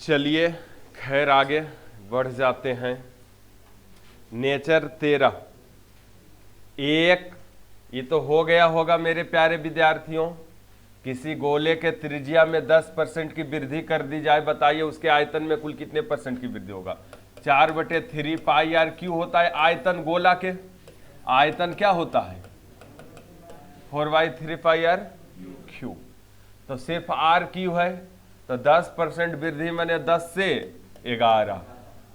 चलिए खैर आगे बढ़ जाते हैं। नेचर 13 एक, ये तो हो गया होगा मेरे प्यारे विद्यार्थियों। किसी गोले के त्रिज्या में 10% की वृद्धि कर दी जाए, बताइए उसके आयतन में कुल कितने परसेंट की वृद्धि होगा। 4/3 पाई आर क्यू होता है आयतन गोला के। आयतन क्या होता है 4/3 पाई आर क्यू। तो सिर्फ आर क्यू है तो 10% वृद्धि मैंने 10 से 11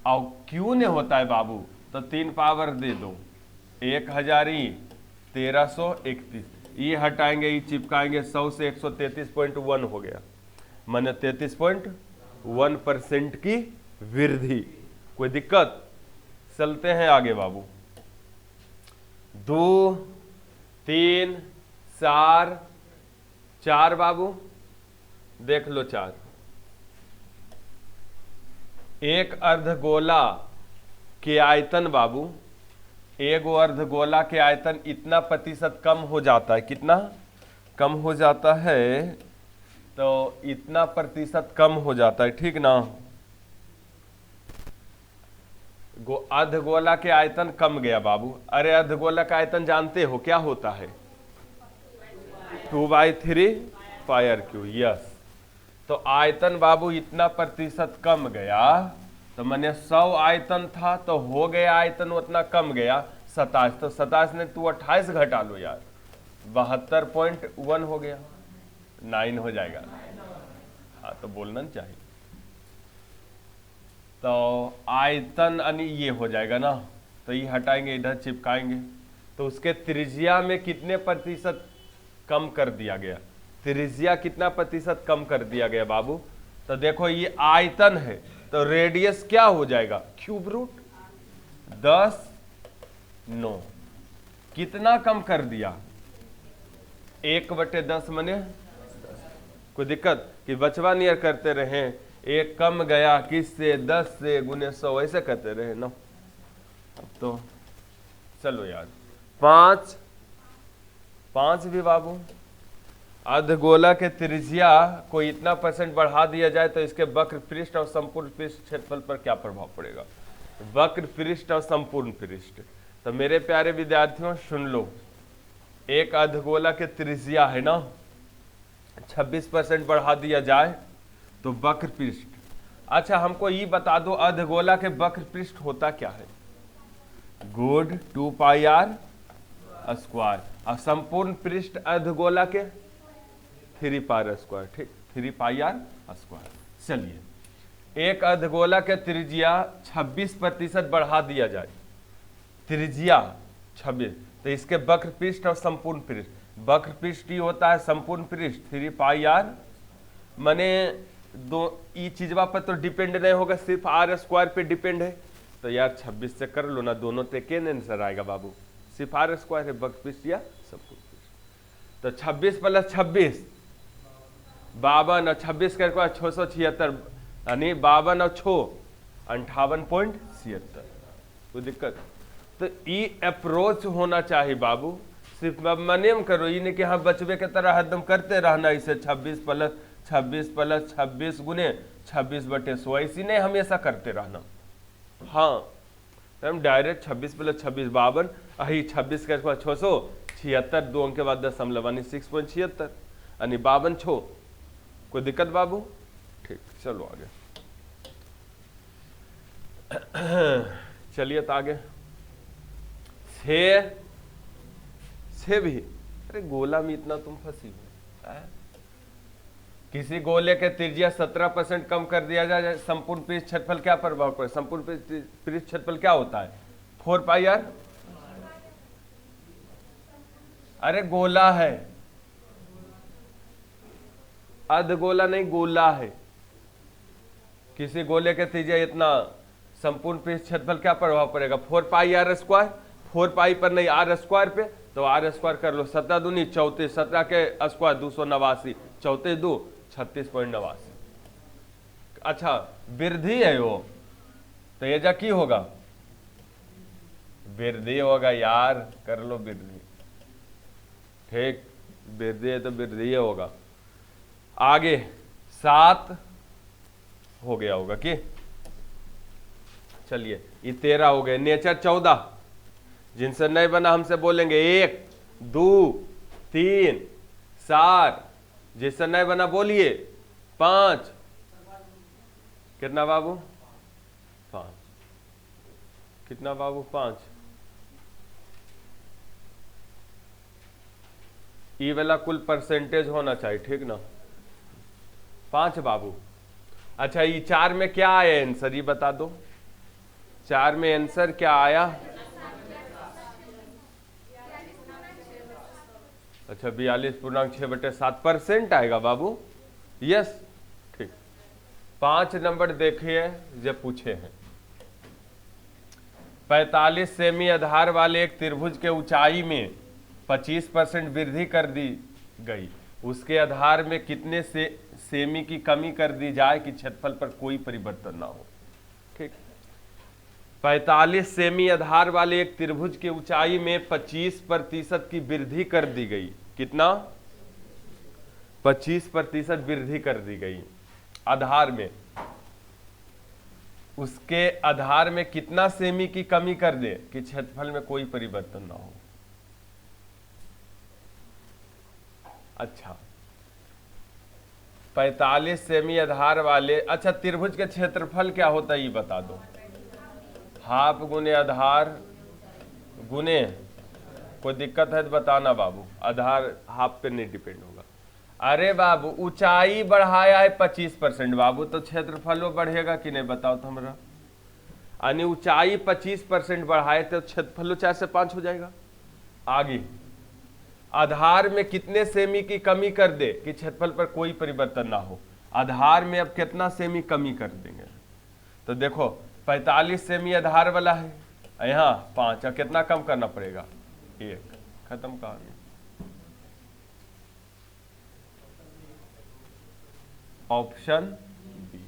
और क्यू ने होता है बाबू तो 3 पावर दे दो 1331। ये हटाएंगे ये चिपकाएंगे 100 से 133.1 हो गया, मैंने 33.1% की वृद्धि। कोई दिक्कत? चलते हैं आगे बाबू। 2 3 4 4 बाबू देख लो 4। एक अर्धगोला के आयतन बाबू, एक अर्धगोला के आयतन इतना प्रतिशत कम हो जाता है। कितना कम हो जाता है? तो इतना प्रतिशत कम हो जाता है, ठीक ना। अर्धगोला के आयतन कम गया बाबू। अरे अर्धगोला का आयतन जानते हो क्या होता है? 2/3 पाई आर क्यू। यस, तो आयतन बाबू इतना प्रतिशत कम गया तो मैंने 100 आयतन था तो हो गया आयतन उतना कम गया 27। तो 27 ने तू 28 घटा लो यार, 72.1 हो गया, 9 हो जाएगा। हाँ तो बोलना चाहिए। तो आयतन यानी ये हो जाएगा ना, तो ये हटाएंगे इधर चिपकाएंगे तो उसके त्रिज्या में कितने प्रतिशत कम कर दिया गया। त्रिज्या कितना प्रतिशत कम कर दिया गया बाबू? तो देखो ये आयतन है तो रेडियस क्या हो जाएगा क्यूब रूट 10/9। कितना कम कर दिया? 1/10 मने 10। कोई दिक्कत कि बचवा नियर करते रहे, एक कम गया किससे 10 से गुने 100 ऐसे करते रहे ना। तो चलो यार 5 भी बाबू। अर्धगोला के त्रिज्या को इतना % बढ़ा दिया जाए तो इसके वक्र पृष्ठ और संपूर्ण पृष्ठ क्षेत्रफल पर क्या प्रभाव पड़ेगा। वक्र पृष्ठ और संपूर्ण पृष्ठ। तो मेरे प्यारे विद्यार्थियों सुन लो, एक अर्धगोला के त्रिज्या है ना 26% बढ़ा दिया जाए तो वक्र पृष्ठ। अच्छा हमको ये बता दो अर्धगोला के वक्र पृष्ठ होता क्या है? गुड 2 पाई आर स्क्वायर और संपूर्ण पृष्ठ अर्धगोला के 3 पाई आर स्क्वायर। ठीक, 3 पाई आर स्क्वायर। चलिए एक अर्धगोला के त्रिज्या 26% बढ़ा दिया जाए, त्रिज्या 26, तो इसके वक्र पृष्ठ और संपूर्ण पृष्ठ। वक्र पृष्ठ ही होता है संपूर्ण पृष्ठ 3 पाई आर, माने दो ई चीजवा पर तो डिपेंड नहीं होगा, सिर्फ आर स्क्वायर पे डिपेंड है। तो यार 26 से कर लो ना, दोनों पे के आंसर आएगा बाबू, सिर्फ आर स्क्वायर है वक्र पृष्ठ या संपूर्ण पृष्ठ। तो 26 + 26 52 और 26 के 676 यानी 52 और 6 58.76। कोई दिक्कत? तो ई अप्रोच होना चाहिए बाबू, सिर्फ मनियम करो ये नहीं कि हाँ बचवे के तरह हरदम करते रहना इसे 26 + 26 गुने 26/100 ऐसी नहीं हमेशा करते रहना। हाँ हम डायरेक्ट 26 + 26 52 अही 26 के 676 2 अंक के बाद 10 यानी 6.76 यानी 52 6। कोई दिक्कत बाबू? ठीक, चलो आगे। चलिए तो आगे 6 भी। अरे गोला में इतना तुम फंसी हो। किसी गोले के त्रिज्या 17% कम कर दिया जाए, संपूर्ण पृष्ठ क्षेत्रफल क्या प्रभाव पड़े? संपूर्ण पृष्ठ क्षेत्रफल क्या होता है 4 पाई आर। अरे गोला है, अर्धगोला नहीं गोला है। किसी गोले के त्रिज्या इतना, संपूर्ण पृष्ठ क्षेत्रफल क्या प्रभाव पड़ेगा 4 पाई आर स्क्वायर। 4 पाई पर नहीं आर स्क्वायर पे, तो आर स्क्वायर कर लो 17 दूनी 34, 17 के स्क्वायर 289, 34 2 36.89। अच्छा वृद्धि है वो, तो ये जा की होगा वृद्धि होगा यार, कर लो वृद्धि। ठीक, वृद्धि है तो वृद्धि होगा। आगे 7 हो गया होगा कि चलिए ये 13 हो गए। नेचर 14, जिनसे नहीं बना हमसे बोलेंगे 1 2 3 4, जिससे नहीं बना बोलिए 5। कितना बाबू? 5। कितना बाबू? 5। ई वाला कुल परसेंटेज होना चाहिए, ठीक ना? 5 बाबू। अच्छा ये 4 में क्या आया आंसर, ये बता दो। 4 में आंसर क्या आया? अच्छा 42.6/7% आएगा बाबू। यस ठीक। 5 नंबर देखिए जो पूछे हैं। 45 सेमी आधार वाले एक त्रिभुज के ऊंचाई में 25% वृद्धि कर दी गई, उसके आधार में कितने से सेमी की कमी कर दी जाए कि क्षेत्रफल पर कोई परिवर्तन ना हो। ठीक। 45 सेमी आधार वाले एक त्रिभुज के ऊंचाई में 25% की वृद्धि कर दी गई। कितना? 25% वृद्धि कर दी गई आधार में। उसके आधार में कितना सेमी की कमी कर दे कि क्षेत्रफल में कोई परिवर्तन ना हो। अच्छा 45 सेमी आधार वाले, अच्छा त्रिभुज के क्षेत्रफल क्या होता है ये बता दो। हाफ गुने आधार गुने, कोई दिक्कत है तो बताना बाबू, आधार हाफ पे नहीं डिपेंड होगा। अरे बाबू ऊंचाई बढ़ाया है 25% बाबू, तो क्षेत्रफल बढ़ेगा कि नहीं बताओ तो हमरा। यानी ऊंचाई 25% बढ़ाए तो क्षेत्रफल 4 से 5 हो जाएगा। आगे आधार में कितने सेमी की कमी कर दे कि क्षेत्रफल पर कोई परिवर्तन ना हो। आधार में अब कितना सेमी कमी कर देंगे, तो देखो 45 सेमी आधार वाला है, यहाँ 5, और कितना कम करना पड़ेगा? 1। खत्म कहानी। Option B.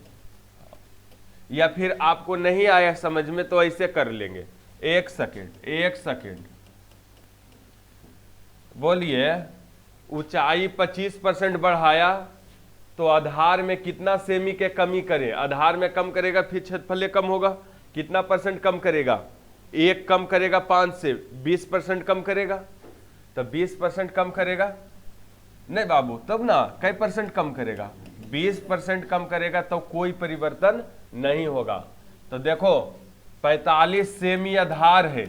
या फिर आपको नहीं आया समझ में तो ऐसे कर लेंगे। 1 सेकेंड बोलिए। ऊंचाई 25% बढ़ाया तो आधार में कितना सेमी के कमी करे? आधार में कम करेगा फिर क्षेत्रफल कम होगा। कितना परसेंट कम करेगा? 1 कम करेगा 5 से 20% कम करेगा, तो 20% कम करेगा नहीं बाबू, तब ना कई परसेंट कम करेगा? 20% कम करेगा तो कोई परिवर्तन नहीं होगा। तो देखो 45 सेमी आधार है,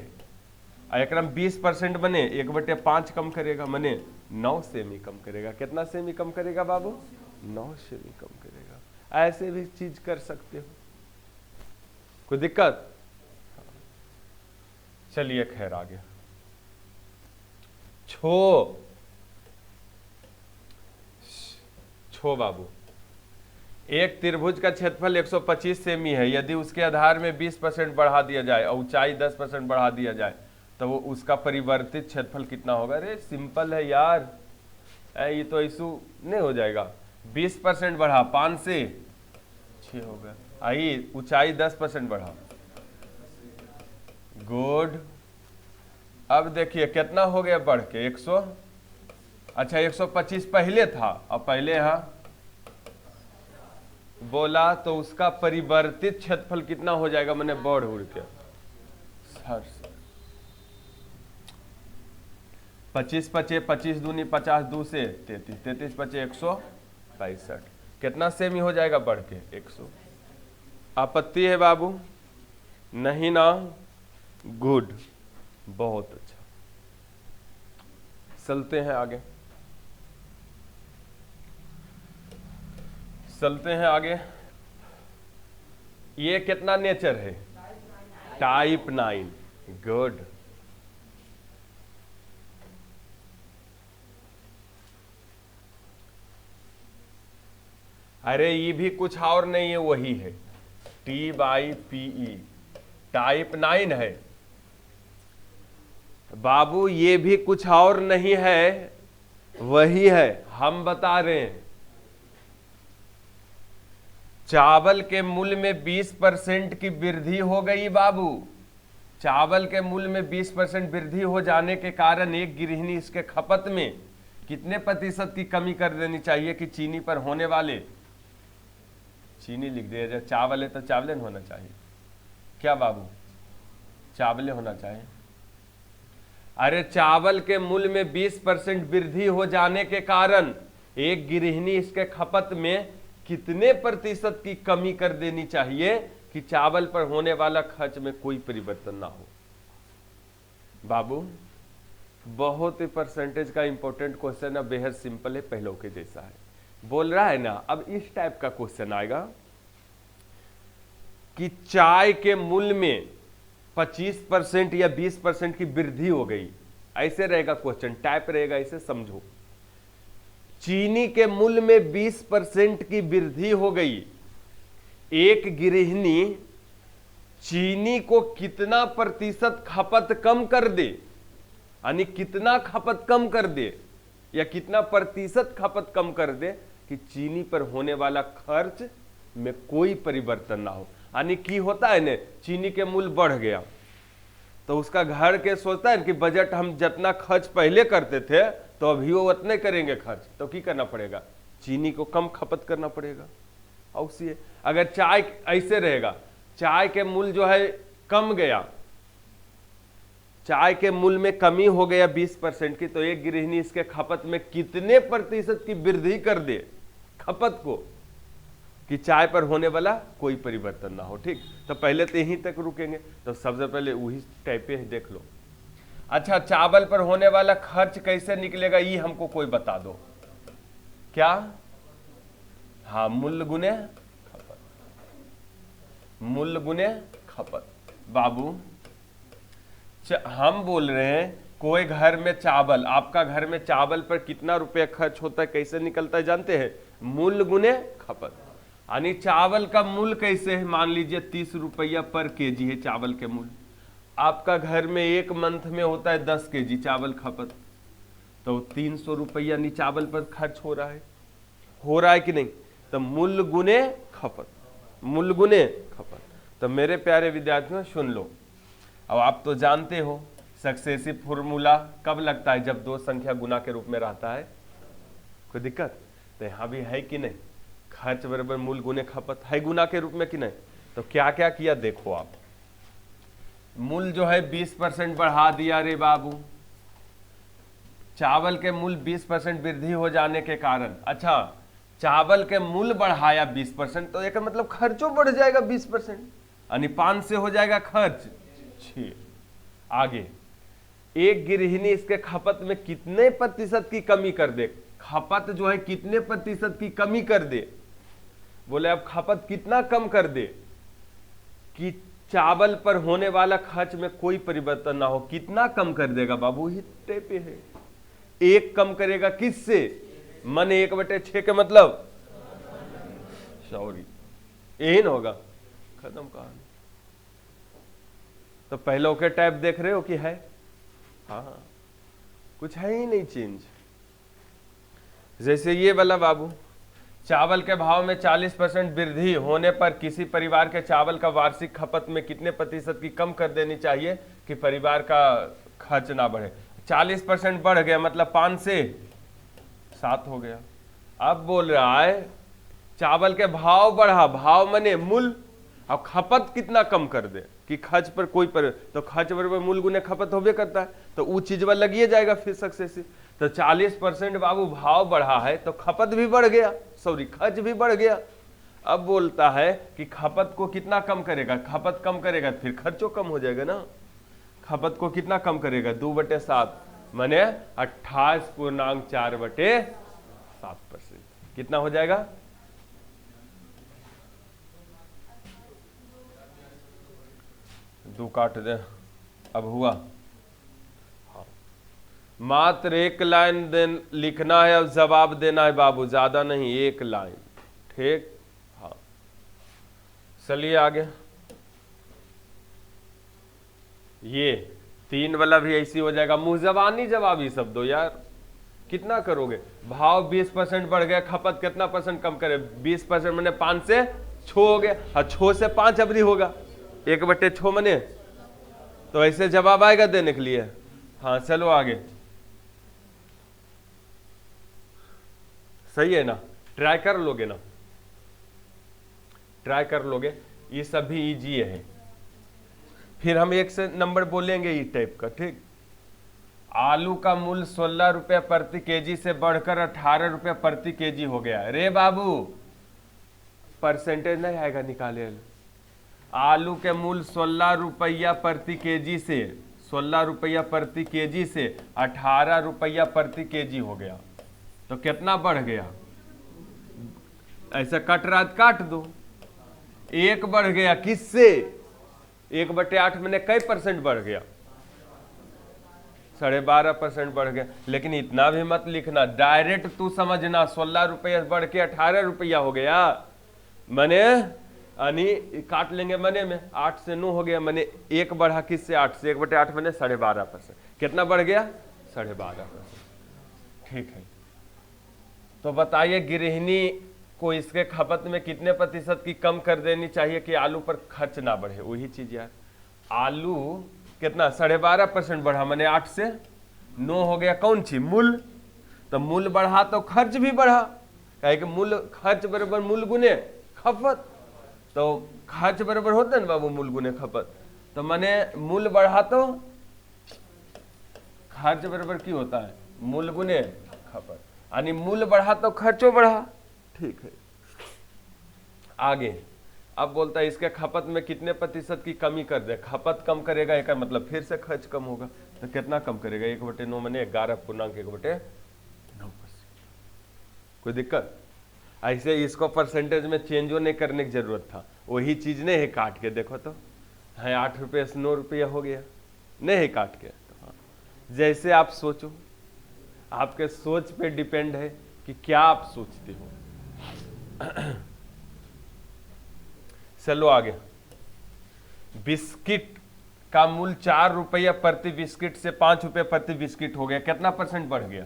एकदम 20% बने 1/5 कम करेगा, मने 9 सेमी कम करेगा। कितना सेमी कम करेगा बाबू? 9 सेमी कम करेगा। ऐसे भी चीज कर सकते हो, कोई दिक्कत? चलिए खैर आगे। छो बाबू, एक त्रिभुज का क्षेत्रफल 125 सेमी है। यदि उसके आधार में 20% बढ़ा दिया जाए और ऊंचाई 10% बढ़ा दिया जाए तो वो उसका परिवर्तित क्षेत्रफल कितना होगा? अरे सिंपल है यार, ये तो इशू नहीं हो जाएगा। 20% बढ़ा, 5 से 6 हो गया। आई ऊंचाई 10% बढ़ा, गुड। अब देखिए कितना हो गया बढ़ के 100। अच्छा 125 पहले था, अब पहले यहाँ बोला तो उसका परिवर्तित क्षेत्रफल कितना हो जाएगा? मैंने बढ़ उड़ के 25 पचे 25 दूनी 50, 2 से 33, 33 पचे 165। कितना सेमी हो जाएगा बढ़ के? 100। आपत्ति है बाबू? नहीं ना? गुड, बहुत अच्छा। चलते हैं आगे, ये कितना नेचर है? टाइप 9। गुड। अरे ये भी कुछ और नहीं है, वही है T/PE, टाइप 9 है बाबू। ये भी कुछ और नहीं है, वही है। हम बता रहे हैं चावल के मूल्य में 20% की वृद्धि हो गई बाबू। चावल के मूल्य में 20% वृद्धि हो जाने के कारण एक गृहिणी इसके खपत में कितने प्रतिशत की कमी कर देनी चाहिए कि चीनी पर होने वाले चीनी लिख दिया जाए, चावल है तो चावले होना चाहिए, क्या बाबू, चावले होना चाहिए। अरे चावल के मूल्य में 20% वृद्धि हो जाने के कारण एक गृहिणी इसके खपत में कितने प्रतिशत की कमी कर देनी चाहिए कि चावल पर होने वाला खर्च में कोई परिवर्तन ना हो। बाबू बहुत ही परसेंटेज का इंपॉर्टेंट क्वेश्चन है, बेहद सिंपल है, पहलों के जैसा है, बोल रहा है ना। अब इस टाइप का क्वेश्चन आएगा कि चाय के मूल्य में 25% या 20% की वृद्धि हो गई, ऐसे रहेगा क्वेश्चन, टाइप रहेगा, इसे समझो। चीनी के मूल्य में 20% की वृद्धि हो गई, एक गृहिणी चीनी को कितना प्रतिशत खपत कम कर दे, यानी कितना खपत कम कर दे या कितना प्रतिशत खपत कम कर दे कि चीनी पर होने वाला खर्च में कोई परिवर्तन ना हो। यानी की होता है ना, चीनी के मूल्य बढ़ गया तो उसका घर के सोचता है कि बजट हम जितना खर्च पहले करते थे तो अभी वो उतने करेंगे खर्च, तो की करना पड़ेगा, चीनी को कम खपत करना पड़ेगा। और उसी अगर चाय ऐसे रहेगा, चाय के मूल्य जो है कम गया, चाय के मूल्य में कमी हो गया 20% की, तो एक गृहिणी इसके खपत में कितने प्रतिशत की वृद्धि कर दे खपत को कि चाय पर होने वाला कोई परिवर्तन ना हो। ठीक, तो पहले तो यहीं तक रुकेंगे, तो सबसे पहले वही टाइप पे देख लो। अच्छा, चावल पर होने वाला खर्च कैसे निकलेगा ये हमको कोई बता दो, क्या? हाँ, मूल्य गुने खपत, मूल्य गुने खपत। बाबू हम बोल रहे हैं कोई घर में चावल, आपका घर में चावल पर कितना रुपया खर्च होता है, कैसे निकलता है जानते हैं? मूल्य गुने खपत। यानी चावल का मूल्य कैसे है, मान लीजिए 30 रुपया पर केजी है चावल के मूल्य, आपका घर में एक मंथ में होता है 10 केजी चावल खपत, तो 300 रुपया नहीं चावल पर खर्च हो रहा है कि नहीं? तो मूल्य गुने खपत, मूल्य गुने खपत। तो मेरे प्यारे विद्यार्थियों सुन लो, अब आप तो जानते हो सक्सेसिव फॉर्मूला कब लगता है, जब दो संख्या गुना के रूप में रहता है। कोई दिक्कत? तो यहाँ भी है कि नहीं, खर्च बराबर मूल्य गुने खपत है गुना के रूप में कि नहीं? तो क्या क्या किया देखो आप, मूल्य जो है 20% बढ़ा दिया रे बाबू, चावल के मूल्य 20% वृद्धि हो जाने के कारण, अच्छा चावल के मूल्य बढ़ाया 20%, तो एक मतलब खर्चों बढ़ जाएगा 20%, यानी 5 से हो जाएगा खर्च 6। आगे, एक गृहिणी इसके खपत में कितने प्रतिशत की कमी कर दे, खपत जो है कितने प्रतिशत की कमी कर दे, बोले अब खपत कितना कम कर दे कि चावल पर होने वाला खर्च में कोई परिवर्तन ना हो, कितना कम कर देगा बाबू? हिट्टे पे है, एक कम करेगा किससे? मन 1/6 के मतलब सॉरी, यही ना होगा, खत्म कहानी। तो पहले के टाइप देख रहे हो कि है? हाँ, कुछ है ही नहीं चेंज। जैसे ये वाला बाबू, चावल के भाव में 40% वृद्धि होने पर किसी परिवार के चावल का वार्षिक खपत में कितने प्रतिशत की कम कर देनी चाहिए कि परिवार का खर्च ना बढ़े? 40% बढ़ गया मतलब 5 से 7 हो गया। अब बोल रहा है चावल के भाव बढ़ा, भाव मने मूल्य, अब खपत कितना कम कर दे कि खर्च पर कोई पर, तो खर्च बराबर मूल्य गुने खपत होबे करता है, तो वो चीज वह लगिए जाएगा फिर सक्सेसिव। तो 40% बाबू भाव बढ़ा है तो खपत भी बढ़ गया, सॉरी खर्च भी बढ़ गया। अब बोलता है कि खपत को कितना कम करेगा, खपत कम करेगा फिर खर्चों कम हो जाएगा ना। खपत को कितना कम करेगा? 2/7 माने 28.4/7%, कितना हो जाएगा? दो काट दे, अब हुआ। हाँ, मात्र एक लाइन लिखना है, अब जवाब देना है बाबू, ज्यादा नहीं, एक लाइन। ठीक, हाँ चलिए आगे। ये 3 वाला भी ऐसी हो जाएगा, मुंह जबानी जवाबी सब दो यार, कितना करोगे? भाव 20% बढ़ गया, खपत कितना परसेंट कम करे? 20% मैंने 5 से 6 हो गया, और 6 से 5 अवधि होगा, 1/6 मने, तो ऐसे जवाब आएगा देने के लिए। हाँ चलो आगे, सही है ना, ट्राई कर लोगे ना। ट्राई कर लोगे, ये सब भी इजी है। फिर हम एक से नंबर बोलेंगे ई टाइप का, ठीक। आलू का मूल्य 16 रुपये प्रति केजी से बढ़कर 18 रुपये प्रति केजी हो गया। रे बाबू परसेंटेज नहीं आएगा, निकाले। आलू के मूल्य 16 रुपया प्रति केजी से 16 रुपया प्रति केजी से 18 रुपया प्रति केजी हो गया, तो कितना बढ़ गया? ऐसा कट रहा है, काट दो। एक बढ़ गया, किससे? 1/8 में कई परसेंट बढ़ गया? 12.5% बढ़ गया। लेकिन इतना भी मत लिखना, डायरेक्ट तू समझना 16 रुपया बढ़ के 18 रुपया हो गया, मने यानी काट लेंगे मने में 8 से 9 हो गया, मने एक बढ़ा किससे? 8 से। 1/8 मैंने 12.5%। कितना बढ़ गया? 12.5%। ठीक है, तो बताइए गृहिणी को इसके खपत में कितने प्रतिशत की कम कर देनी चाहिए कि आलू पर खर्च ना बढ़े? वही चीज यार, आलू कितना 12.5% बढ़ा, मैंने 8 से 9 हो गया। कौन सी? मूल्य। तो मूल्य बढ़ा तो खर्च भी बढ़ा, कहे कि मूल्य खर्च बराबर मूल्य गुने खपत, तो खर्च बराबर होता है ना बाबू मूल्य गुने खपत। तो मैंने मूल्य बढ़ा तो खर्च बराबर की होता है? मूल्य गुने खपत, यानी मूल्य बढ़ा तो खर्चों बढ़ा। ठीक है, आगे अब बोलता है इसके खपत में कितने प्रतिशत की कमी कर दे? खपत कम करेगा, एक मतलब फिर से खर्च कम होगा, तो कितना कम करेगा? 1/9 मैंने 11.1/9%। कोई दिक्कत? ऐसे इसको परसेंटेज में चेंजो नहीं करने की जरूरत था, वही चीज नहीं है, काट के देखो तो है 8 रुपये से 9 रुपया हो गया, नहीं है काट के। तो हाँ, जैसे आप सोचो, आपके सोच पे डिपेंड है कि क्या आप सोचते हो। चलो आगे, बिस्किट का मूल्य 4 रुपया प्रति बिस्किट से 5 रुपये प्रति बिस्किट हो गया, कितना परसेंट बढ़ गया?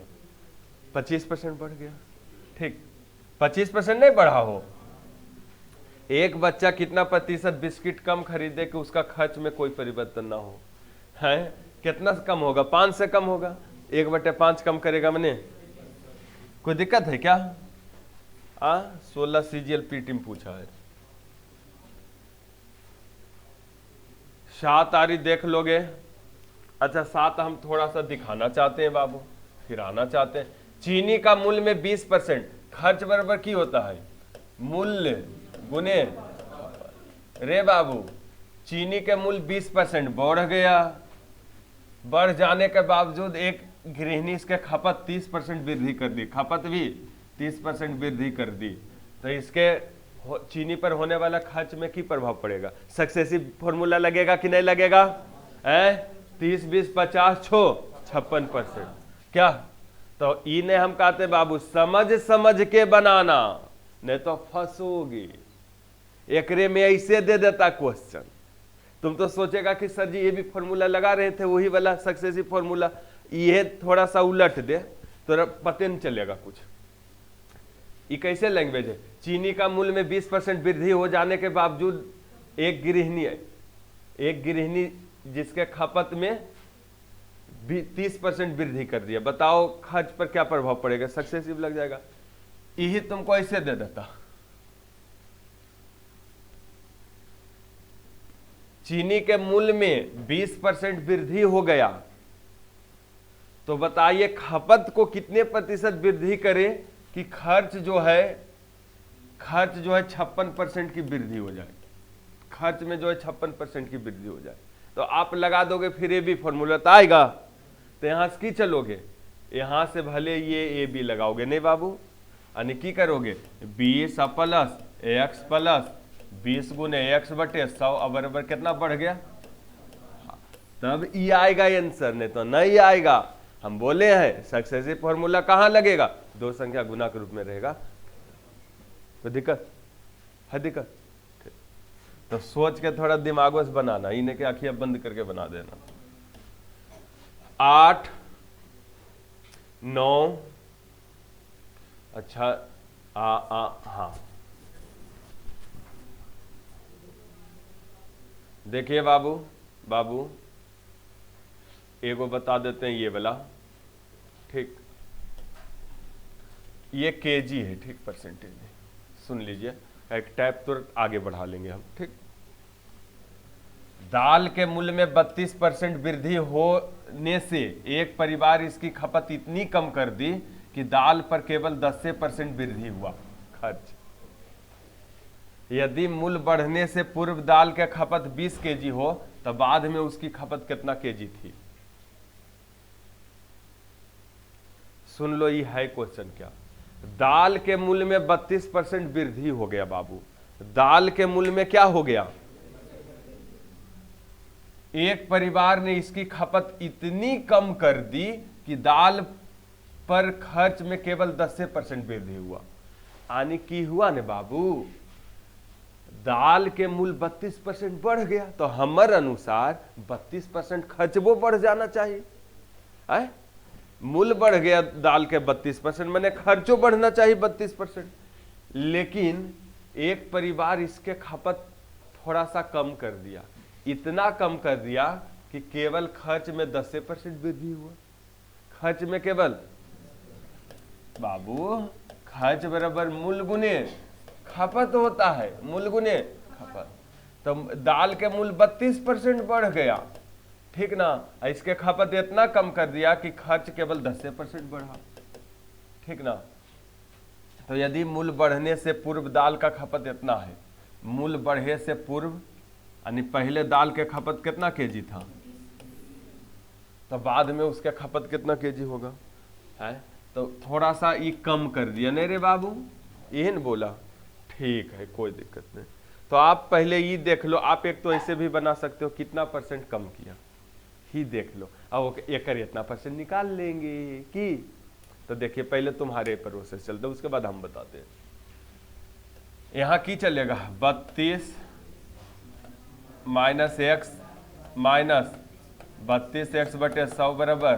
25% बढ़ गया। ठीक, 25% नहीं बढ़ा हो। एक बच्चा कितना प्रतिशत बिस्किट कम खरीदे कि उसका खर्च में कोई परिवर्तन ना हो? है कितना कम होगा? 5 से कम होगा। 1/5 कम करेगा मैंने, कोई दिक्कत है क्या? 16 CGL पीटी में पूछा है। 7 आरी देख लोगे। अच्छा 7 हम थोड़ा सा दिखाना चाहते हैं बाबू, फिर आना चाहते हैं। चीनी का मूल्य में 20% खर्च बराबर की होता है? मूल्य गुने। रे बाबू चीनी के मूल्य 20% बढ़ गया, बढ़ जाने के बावजूद एक गृहिणी इसके खपत 30% वृद्धि कर दी, खपत भी 30% वृद्धि कर दी, तो इसके चीनी पर होने वाला खर्च में की प्रभाव पड़ेगा? सक्सेसिव फॉर्मूला लगेगा कि नहीं लगेगा? 30, 20, 50, 56%। क्या? तो इन्हें हम कहते बाबू समझ समझ के बनाना, नहीं तो फंसोगी। एकरे में ऐसे दे देता क्वेश्चन, तुम तो सोचेगा कि सर जी ये भी फॉर्मूला लगा रहे थे, वही वाला सक्सेसिव फॉर्मूला, ये थोड़ा सा उलट दे तो पता नहीं चलेगा कुछ। ये कैसे लैंग्वेज है? चीनी का मूल्य में 20% वृद्धि हो जाने के बावजूद एक गृहिणी जिसके खपत में 30% वृद्धि कर दिया, बताओ खर्च पर क्या प्रभाव पड़ेगा? सक्सेसिव लग जाएगा। यही तुमको ऐसे दे देता, चीनी के मूल्य में 20% वृद्धि हो गया, तो बताइए खपत को कितने प्रतिशत वृद्धि करे कि खर्च जो है 56% की वृद्धि हो जाए, खर्च में जो है 56% की वृद्धि हो जाए। तो आप लगा दोगे फिर ये भी फॉर्मूला तो आएगा, तो यहां से की चलोगे, यहां से भले ये ए बी लगाओगे नहीं बाबू, यानी की करोगे 20 प्लस एक्स प्लस 20 गुने एक्स बटे 100 बराबर कितना बढ़ गया? तब ये आएगा आंसर, नहीं तो नहीं आएगा। हम बोले हैं सक्सेसिव फॉर्मूला कहां लगेगा? दो संख्या गुना के रूप में रहेगा। तो दिक्कत है? दिक्कत? तो सोच के थोड़ा दिमागों से बनाना, इन्हें के आंखें बंद करके बना देना। 8, 9, अच्छा हाँ देखिए बाबू एगो बता देते हैं ये वाला, ठीक, ये केजी है, ठीक, परसेंटेज है, सुन लीजिए। एक टैब तुरंत आगे बढ़ा लेंगे हम, ठीक। दाल के मूल्य में 32% वृद्धि होने से एक परिवार इसकी खपत इतनी कम कर दी कि दाल पर केवल 10% वृद्धि हुआ खर्च। यदि मूल्य बढ़ने से पूर्व दाल के खपत 20 केजी हो तो बाद में उसकी खपत कितना केजी थी? सुन लो, ये है क्वेश्चन क्या। दाल के मूल्य में 32% वृद्धि हो गया बाबू। दाल के मूल्य में क्या हो गया? एक परिवार ने इसकी खपत इतनी कम कर दी कि दाल पर खर्च में केवल 10% वृद्धि हुआ। यानी की हुआ ने बाबू, दाल के मूल्य 32% बढ़ गया तो हमारे अनुसार 32% खर्च वो बढ़ जाना चाहिए है? मूल्य बढ़ गया दाल के 32%, मैंने खर्चों बढ़ना चाहिए 32%। लेकिन एक परिवार इसके खपत थोड़ा सा कम कर दिया, इतना कम कर दिया कि केवल खर्च में 10% वृद्धि हुआ। खर्च में केवल बाबू, खर्च बराबर मूल्य गुने खपत होता है, मूल्य गुने खपत। तो दाल के मूल्य 32% बढ़ गया, ठीक ना। इसके खपत इतना कम कर दिया कि खर्च केवल 10% बढ़ा, ठीक ना। तो यदि मूल्य बढ़ने से पूर्व दाल का खपत इतना है, मूल्य बढ़े से पूर्व यानी पहले दाल के खपत कितना केजी था, तो बाद में उसके खपत कितना केजी होगा है? तो थोड़ा सा ये कम कर दिया नहीं रे बाबू, यही न बोला, ठीक है कोई दिक्कत नहीं। तो आप पहले ये देख लो, आप एक तो ऐसे भी बना सकते हो कितना परसेंट कम किया ही देख लो, अब एक इतना परसेंट निकाल लेंगे कि। तो देखिए पहले तुम्हारे प्रोसेस चलते, उसके बाद हम बताते हैं। यहाँ की चलेगा 32 माइनस एक्स माइनस 32x बटे 100 बराबर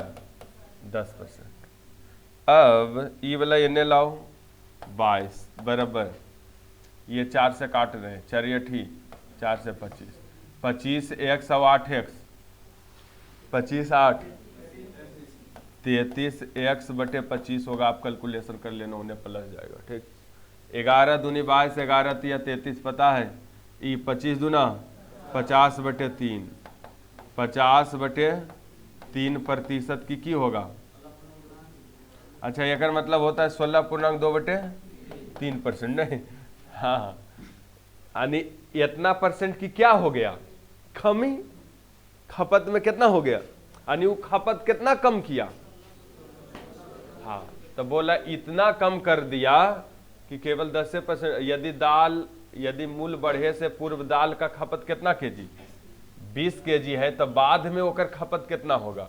10%। अब ये वाला इन्हें लाओ 22 बराबर, ये 4 से काट रहे हैं, 4 8 4 से 25, 25x और 8x, 25 8 33x बटे 25 होगा। आप कैलकुलेशन कर लेना, उन्हें प्लस जाएगा, ठीक। 11 दूनी 22, 11 तिया 33 पता है, ये 25 दूना 50 बटे 3, 50 बटे 3% की होगा। अच्छा एक मतलब होता है 16.2 बटे 3%, नहीं हाँ, यानी इतना परसेंट की क्या हो गया कमी, खपत में कितना हो गया, यानी वो खपत कितना कम किया। हाँ तो बोला इतना कम कर दिया कि केवल 10%। यदि मूल्य बढ़े से पूर्व दाल का खपत कितना केजी 20 केजी है, तो बाद में ओकर खपत कितना होगा,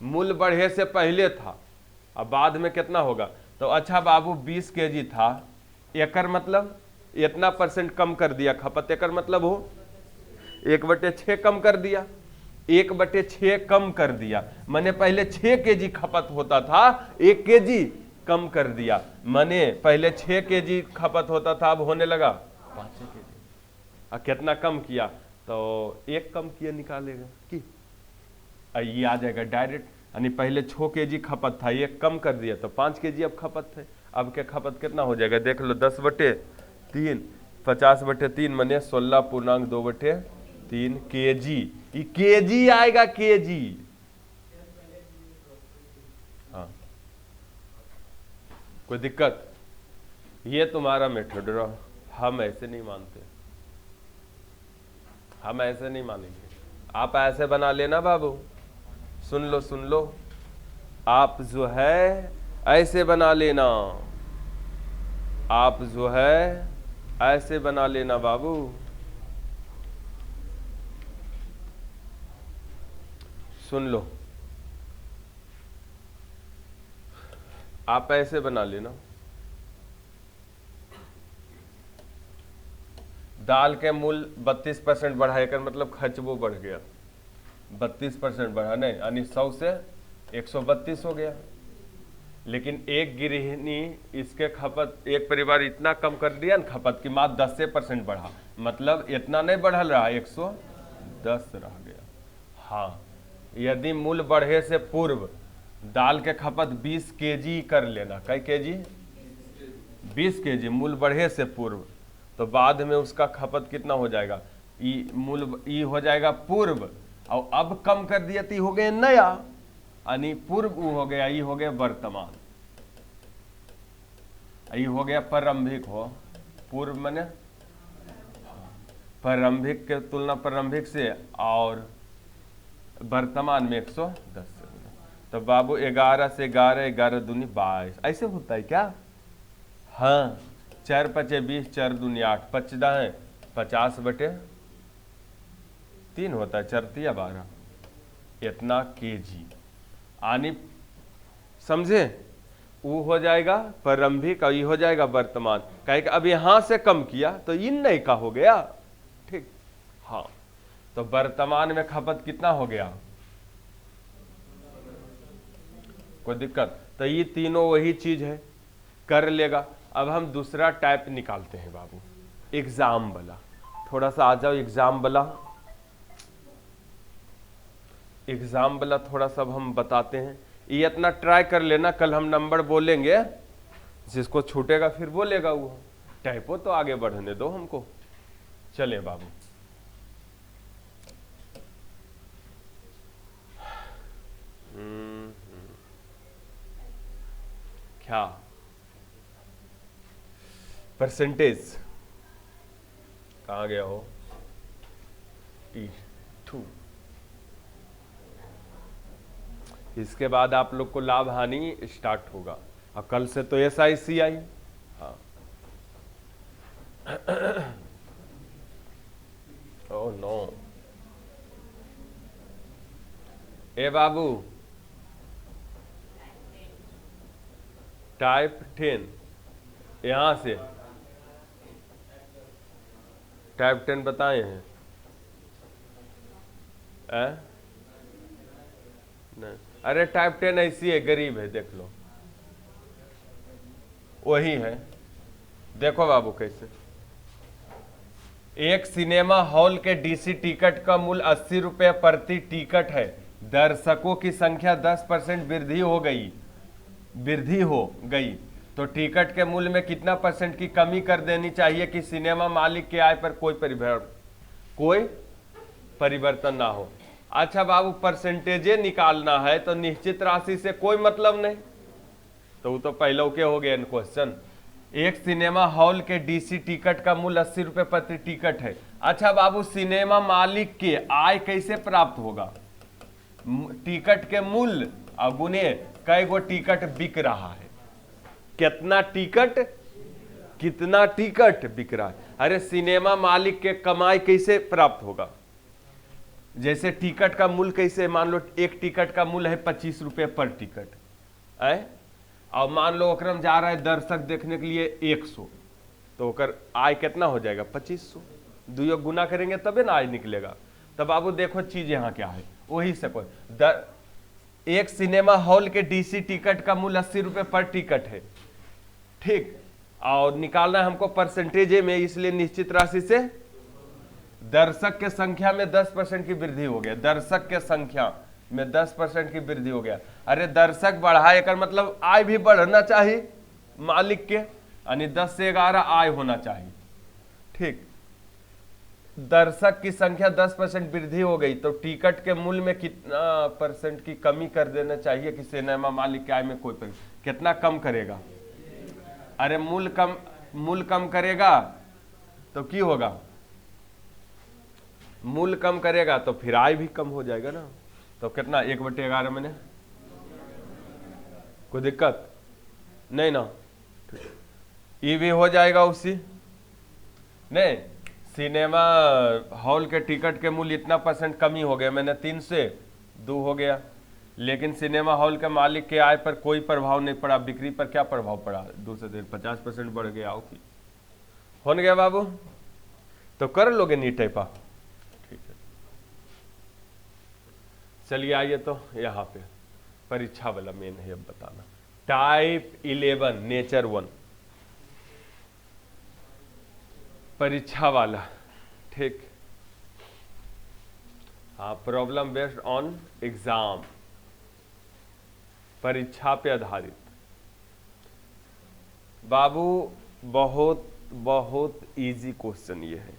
मूल्य बढ़े से पहले था अब बाद में कितना होगा। तो अच्छा बाबू 20 केजी था, एकर मतलब इतना परसेंट कम कर दिया खपत, एकर मतलब हो 1/6 कम कर दिया, 1/6 कम कर दिया, मैंने पहले 6 केजी खपत होता था, 1 केजी कम कर दिया, मैंने पहले 6 केजी खपत होता था, अब होने लगा 5 केजी। कितना कम किया, तो 1 कम किया निकालेगा कि ये आ जाएगा डायरेक्ट, यानी पहले 6 केजी खपत था, 1 कम कर दिया तो 5 केजी अब खपत है। अब के खपत कितना हो जाएगा देख लो, 10/3, 50/3 मैंने 16.2/3 केजी, ये केजी आएगा केजी। हाँ कोई दिक्कत, ये तुम्हारा मेथड रहा, हम ऐसे नहीं मानते, हम ऐसे नहीं मानेंगे। आप ऐसे बना लेना बाबू, सुन लो, आप जो है ऐसे बना लेना, आप जो है ऐसे बना लेना बाबू। सुन लो, आप ऐसे बना लेना, दाल के मूल्य 32% बढ़ा, कर मतलब खर्च वो बढ़ गया, 32% बढ़ा नहीं, यानी 100 से 132 हो गया। लेकिन एक गृहिणी इसके खपत, एक परिवार इतना कम कर दिया ना खपत की मात्र 10% बढ़ा, मतलब इतना नहीं बढ़ल रहा, 110 रह गया। हाँ यदि मूल्य बढ़े से पूर्व दाल के खपत 20 केजी कर लेना, कई केजी 20 केजी मूल्य बढ़े से पूर्व, तो बाद में उसका खपत कितना हो जाएगा, ई मूल ई हो जाएगा पूर्व, और अब कम कर दिया तो हो गया नया, यानी पूर्व ऊ हो गया, ई हो गया वर्तमान, ई हो गया प्रारंभिक हो, पूर्व माने प्रारंभिक के तुलना प्रारंभिक से, और वर्तमान में 110 से। तो बाबू 11 से 11, 11 दूनी 22, ऐसे होता है क्या? हाँ, 4 पचे 20, 4 दूनी 8, 50 है 50/3 होता है, 4 12, इतना केजी, आनी समझे? वो हो जाएगा प्रारंभिक और ये हो जाएगा वर्तमान, कहे कि अब यहां से कम किया तो इन नहीं का हो गया, ठीक। हाँ, तो वर्तमान में खपत कितना हो गया, कोई दिक्कत? तो ये तीनों वही चीज है, कर लेगा। अब हम दूसरा टाइप निकालते हैं बाबू, एग्जाम वाला। थोड़ा सा आ जाओ एग्जाम वाला, एग्जाम वाला थोड़ा सा हम बताते हैं। ये इतना ट्राई कर लेना, कल हम नंबर बोलेंगे, जिसको छूटेगा फिर बोलेगा वो। टाइपो तो आगे बढ़ने दो हमको। चले बाबू, क्या परसेंटेज कहाँ गया हो, T2। इसके बाद आप लोग को लाभ हानि स्टार्ट होगा, और कल से तो SIC आई। हाँ, ओह नो, ए बाबू टाइप 10, यहां से टाइप 10 बताए हैं नहीं, अरे टाइप 10 ऐसी है, गरीब है, देख लो, वही है। देखो बाबू कैसे, एक सिनेमा हॉल के DC टिकट का मूल्य 80 रुपये प्रति टिकट है। दर्शकों की संख्या 10% वृद्धि हो गई तो टिकट के मूल्य में कितना % की कमी कर देनी चाहिए कि सिनेमा मालिक के आय पर कोई परिवर्तन ना हो। अच्छा बाबू, परसेंटेजे निकालना है तो निश्चित राशि से कोई मतलब नहीं, तो वो तो पहले के हो गया क्वेश्चन। एक सिनेमा हॉल के DC टिकट का मूल्य 80 रुपये प्रति टिकट है। अच्छा बाबू, सिनेमा मालिक के आय कैसे प्राप्त होगा? टिकट के मूल्य गुने कई गो टिकट बिक रहा है, कितना टिकट बिक रहा है। अरे सिनेमा मालिक के कमाई कैसे प्राप्त होगा? जैसे टिकट का मूल्य कैसे, मान लो एक टिकट का मूल्य है 25 रुपये पर टिकट है, और मान लो ओकरा में जा रहा है दर्शक देखने के लिए 100, तो ओकर आय कितना हो जाएगा? 2500। दुयो गुना करेंगे तबे ना आय निकलेगा। तब बाबू देखो चीज यहाँ क्या है, वही से कोई एक सिनेमा हॉल के DC टिकट का मूल्य 80 रुपये पर टिकट है, ठीक, और निकालना है हमको परसेंटेज में, इसलिए निश्चित राशि से दर्शक के संख्या में 10% की वृद्धि हो गया। दर्शक के संख्या में 10% की वृद्धि हो गया। अरे दर्शक बढ़ा, एक मतलब आय भी बढ़ना चाहिए मालिक के, यानी 10 से 11 आय होना चाहिए, ठीक। दर्शक की संख्या 10% वृद्धि हो गई तो टिकट के मूल्य में कितना % की कमी कर देना चाहिए कि सिनेमा मालिक के आय में कोई कितना कम करेगा? अरे मूल्य कम करेगा तो क्या होगा? मूल्य कम करेगा तो फिर आय भी कम हो जाएगा ना। तो कितना 1/11 मैंने, कोई दिक्कत नहीं ना? ये भी हो जाएगा उसी नहीं, सिनेमा हॉल के टिकट के मूल्य इतना % कमी हो गया, मैंने 3 से 2 हो गया, लेकिन सिनेमा हॉल के मालिक के आय पर कोई प्रभाव नहीं पड़ा। बिक्री पर क्या प्रभाव पड़ा? 2 से 50% बढ़ गया। हो गया बाबू, तो कर लोगे नी टाइपा, ठीक है। चलिए आइए तो यहाँ पे परीक्षा वाला मेन है, अब बताना। टाइप 11 नेचर 1 परीक्षा वाला, ठीक। हाँ, प्रॉब्लम बेस्ड ऑन एग्जाम, परीक्षा पे आधारित। बाबू बहुत बहुत इजी क्वेश्चन ये है,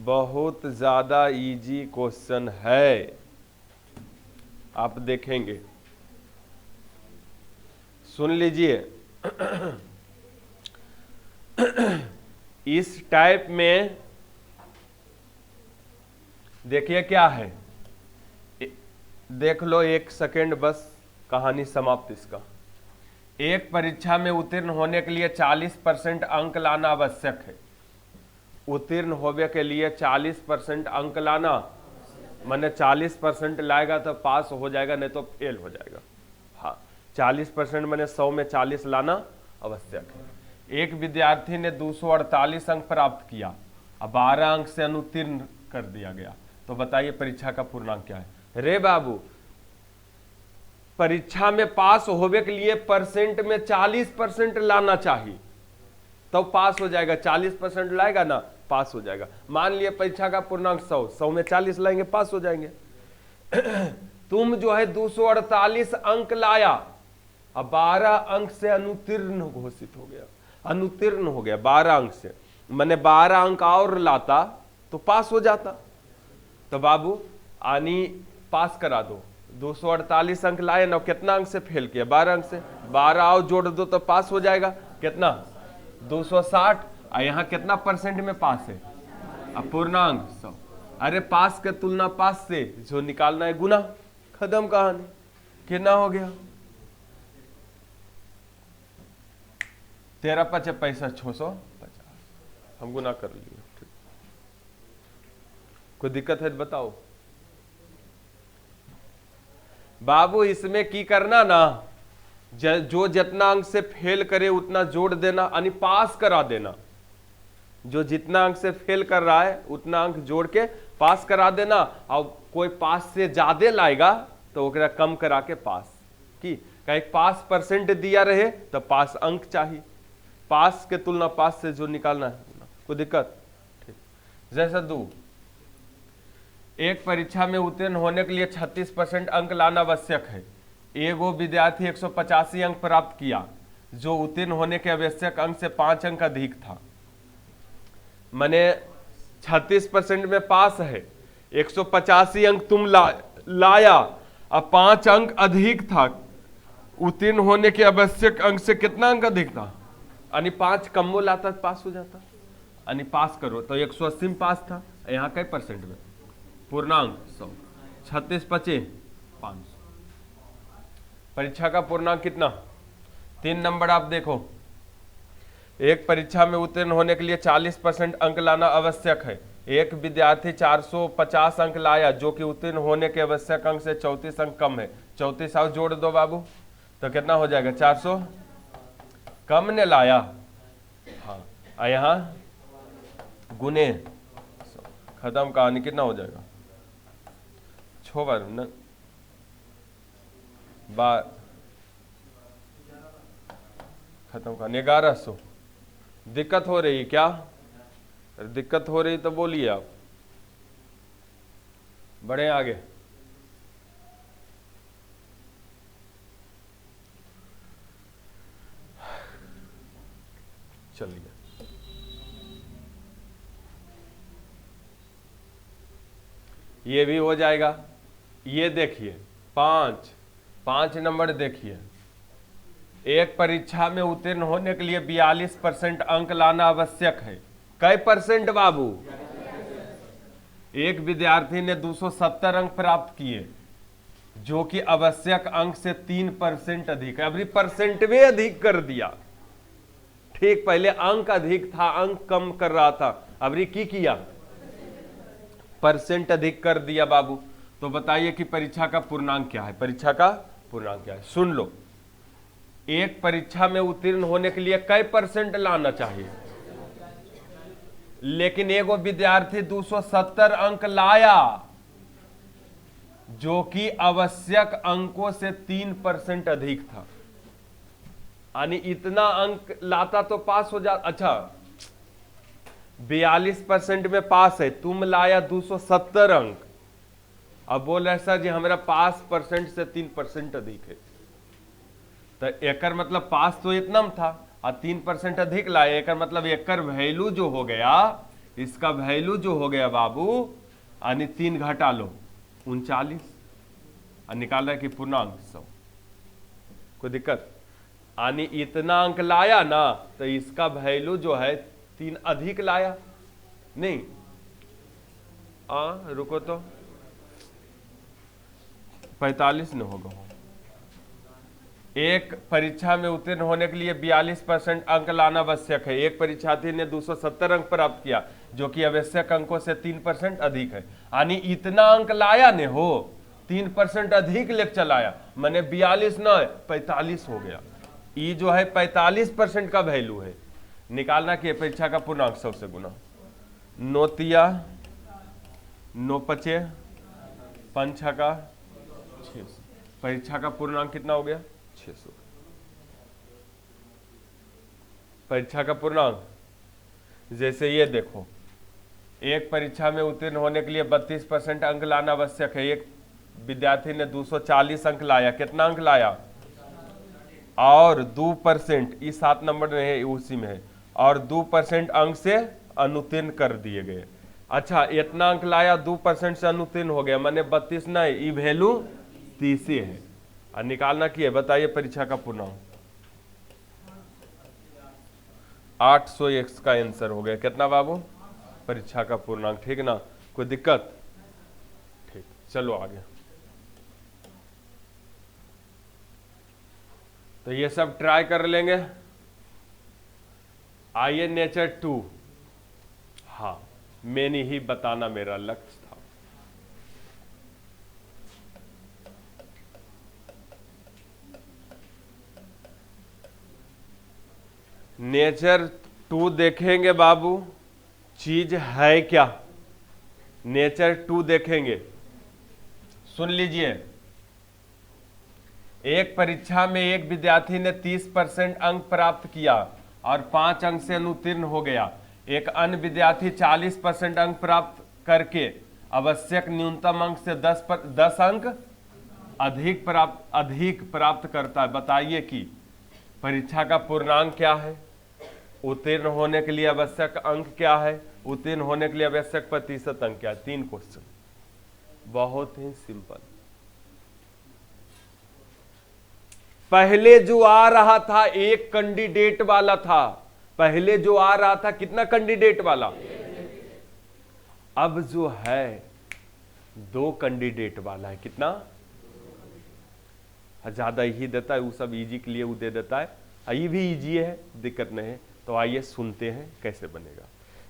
बहुत ज्यादा इजी क्वेश्चन है, आप देखेंगे। सुन लीजिए। इस टाइप में देखिए क्या है, देख लो एक सेकेंड बस, कहानी समाप्त इसका। एक परीक्षा में उत्तीर्ण होने के लिए 40% अंक लाना आवश्यक है। उत्तीर्ण होने के लिए 40% अंक लाना, माने 40% लाएगा तो पास हो जाएगा, नहीं तो फेल हो जाएगा। हाँ, 40% माने 100 में 40 लाना आवश्यक है। एक विद्यार्थी ने 248 अंक प्राप्त किया, अब 12 अंक से अनुत्तीर्ण कर दिया गया, तो बताइए परीक्षा का पूर्णांक क्या है? रे बाबू, परीक्षा में पास होने के लिए परसेंट में 40% लाना चाहिए, तो पास हो जाएगा। 40% लाएगा ना, पास हो जाएगा। मान लिया परीक्षा का पूर्णांक 100 में 40 लाएंगे, पास हो जाएंगे। तुम जो है 248 अंक लाया, अब 12 अंक से अनुत्तीर्ण घोषित हो गया, अनुत्तीर्ण हो गया 12 अंक से, मैंने 12 अंक और लाता तो पास हो जाता। तो बाबू आनी पास करा दो। 248 अंक लाए ना, कितना अंक से फेल किया? 12 अंक से। 12 और जोड़ दो तो पास हो जाएगा। कितना? 260। यहाँ कितना परसेंट में पास है? अब पूर्णांक 100। अरे पास के तुलना पास से जो निकालना है गुना, खत्म कहानी। कितना हो गया? 13 पचे 65, 650। हम गुना कर लिए। कोई दिक्कत है तो बताओ बाबू। इसमें की करना ना, जो जितना अंक से फेल करे उतना जोड़ देना, यानी पास करा देना। जो जितना अंक से फेल कर रहा है उतना अंक जोड़ के पास करा देना। और कोई पास से ज्यादा लाएगा तो ओकरा कम करा के पास की, कहीं पास परसेंट दिया रहे तो पास अंक चाहिए। पास के तुलना पास से जो निकालना है। कोई दिक्कत? ठीक। जैसा दो, एक परीक्षा में उत्तीर्ण होने के लिए 36% अंक लाना आवश्यक है। एगो विद्यार्थी 185 अंक प्राप्त किया, जो उत्तीर्ण होने के आवश्यक अंक से 5 अंक अधिक था। माने 36% में पास है, 185 अंक तुम लाया, अब 5 अंक अधिक था। उत्तीर्ण होने के आवश्यक अंक से कितना अंक अधिक था? यानी 5 कमो लाता पास हो जाता। यानी पास करो तो 180 में पास था, यहाँ कई परसेंट में? पूर्णांक 100। 36 पचे 500। परीक्षा का पूर्णांक कितना? 3 नंबर। आप देखो, एक परीक्षा में उत्तीर्ण होने के लिए 40% अंक लाना आवश्यक है। एक विद्यार्थी 450 अंक लाया, जो कि उत्तीर्ण होने के आवश्यक अंक से 34 अंक कम है। 34 और जोड़ दो बाबू, तो कितना हो जाएगा? 400। कम ने लाया, हाँ, यहाँ गुने, खत्म कहानी। कितना हो जाएगा? 6 बार न बार, खत्म कहानी। 1100। दिक्कत हो रही क्या? दिक्कत हो रही तो बोलिए आप, बढ़े आगे। चलिए, ये भी हो जाएगा। ये देखिए 5 नंबर देखिए, एक परीक्षा में उत्तीर्ण होने के लिए 42% अंक लाना आवश्यक है। कई परसेंट बाबू? एक विद्यार्थी ने 270 अंक प्राप्त किए, जो कि आवश्यक अंक से 3% अधिक है। अभी परसेंट में अधिक कर दिया। ठीक, पहले अंक अधिक था, अंक कम कर रहा था, अभी की किया? परसेंट अधिक कर दिया बाबू। तो बताइए कि परीक्षा का पूर्णांक क्या है? परीक्षा का पूर्णांक क्या है? सुन लो, एक परीक्षा में उत्तीर्ण होने के लिए कई परसेंट लाना चाहिए, लेकिन एगो विद्यार्थी 270 अंक लाया, जो कि आवश्यक अंकों से 3% अधिक था। यानी इतना अंक लाता तो पास हो जाता। अच्छा, 42% में पास है, तुम लाया 270 अंक, अब बोल रहे सर जी हमारा पास परसेंट से 3% अधिक है। तो एकर मतलब पास तो इतना में था, और 3% अधिक लाया, एक मतलब एकर वैल्यू जो हो गया, इसका वैल्यू जो हो गया बाबू, यानी 3 घटा लो 39 और निकाल रहा कि पूर्णांक 100। कोई दिक्कत? यानी इतना अंक लाया ना, तो इसका वैल्यू जो है 3 अधिक लाया नहीं। रुको तो 45 न होगा। एक परीक्षा में उत्तीर्ण होने के लिए 42% अंक लाना आवश्यक है। एक परीक्षार्थी ने 270 अंक प्राप्त किया, जो कि आवश्यक अंकों से 3% अधिक है। यानी इतना अंक लाया ने हो, 3% अधिक लेकर चलाया, मैंने 42 न 45 हो गया। ये जो है 45% का वैल्यू है। निकालना कि परीक्षा का पूर्णांक 100 से गुना। 9 तिया 9 पचे 5 का 600। परीक्षा का पूर्णांक कितना हो गया? 600। परीक्षा का पूर्णांक जैसे ये देखो, एक परीक्षा में उत्तीर्ण होने के लिए 32% अंक लाना आवश्यक है। एक विद्यार्थी ने 240 अंक लाया। कितना अंक लाया? और 2%, इस 7 नंबर में है, उसी में है, और 2% अंक से अनुत्तीर्ण कर दिए गए। अच्छा, इतना अंक लाया, 2% से अनुत्तीर्ण हो गया, माने 32 नहीं, ये वैल्यू 30 है। और निकालना की है, बताइए परीक्षा का पूर्णांक 801 का आंसर हो गया। कितना बाबू? परीक्षा का पूर्णांक। ठीक ना? कोई दिक्कत? ठीक, चलो आगे। तो ये सब ट्राई कर लेंगे। आइए नेचर 2। हाँ, मैंने ही बताना मेरा लक्ष्य था। नेचर 2 देखेंगे बाबू, चीज है क्या। नेचर 2 देखेंगे, सुन लीजिए। एक परीक्षा में एक विद्यार्थी ने 30% अंक प्राप्त किया और 5 अंक से अनुत्तीर्ण हो गया। एक अन्य विद्यार्थी 40% अंक प्राप्त करके आवश्यक न्यूनतम अंक से 10 अंक अधिक प्राप्त करता है। बताइए कि परीक्षा का पूर्णांक क्या है, उत्तीर्ण होने के लिए आवश्यक अंक क्या है, उत्तीर्ण होने के लिए आवश्यक प्रतिशत अंक क्या है। 3 क्वेश्चन, बहुत ही सिंपल। पहले जो आ रहा था एक कैंडिडेट वाला था। पहले जो आ रहा था कितना कैंडिडेट वाला? अब जो है 2 कैंडिडेट वाला है। कितना? ज्यादा ही देता है, वो सब इजी के लिए वो दे देता है। ये भी इजी है, दिक्कत नहीं है। तो आइए सुनते हैं कैसे बनेगा।